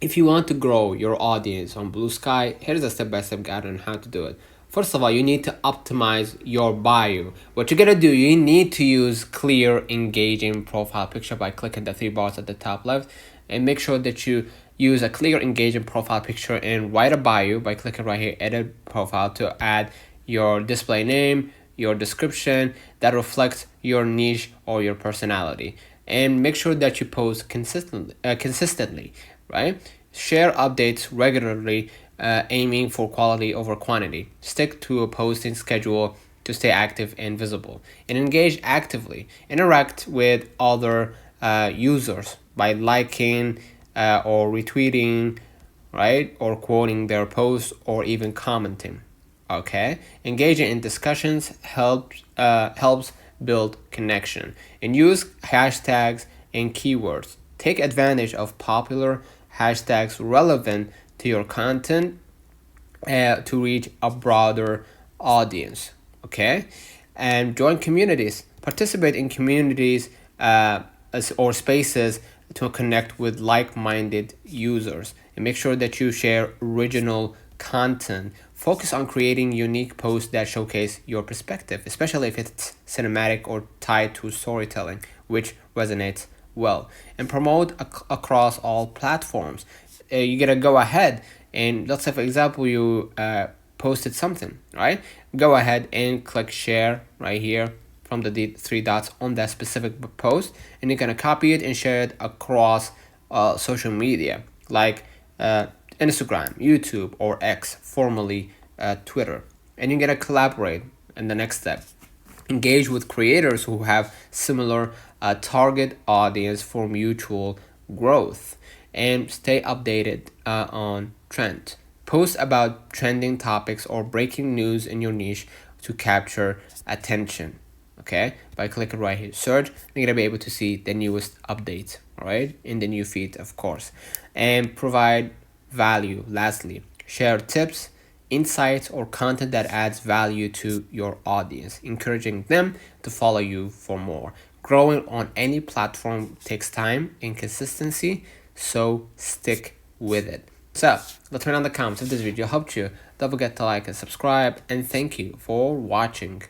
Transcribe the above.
If you want to grow your audience on Bluesky, here's a step-by-step guide on how to do it. First of all, you need to optimize your bio. What you're gonna do, you need to use clear, engaging profile picture by clicking the three bars at the top left, and make sure that you use a clear, engaging profile picture and write a bio by clicking right here, edit profile, to add your display name, your description that reflects your niche or your personality, and make sure that you post consistently, right? Share updates regularly, aiming for quality over quantity. Stick to a posting schedule to stay active and visible, and engage actively. Interact with other users by liking or retweeting, right, or quoting their posts, or even commenting. Okay, engaging in discussions helps build connection, and use hashtags and keywords. Take advantage of popular hashtags relevant to your content to reach a broader audience. Okay, and join communities. Participate in communities or spaces to connect with like-minded users, and make sure that you share original content. Focus on creating unique posts that showcase your perspective, especially if it's cinematic or tied to storytelling, which resonates well. And promote across all platforms. You gotta go ahead and, let's say for example, you posted something, right? Go ahead and click share right here from the three dots on that specific post, and you're gonna copy it and share it across social media like Instagram, YouTube, or X, formerly Twitter. And you're gonna collaborate in the next step. Engage with creators who have similar target audience for mutual growth, and stay updated on trend. Post about trending topics or breaking news in your niche to capture attention. Okay, by clicking right here, search, you're gonna be able to see the newest updates, all right, in the new feed, of course. And provide value. Lastly, share tips, insights, or content that adds value to your audience, encouraging them to follow you for more. Growing on any platform takes time and consistency, so stick with it. So let me know in the comments if this video helped you. Don't forget to like and subscribe, and thank you for watching.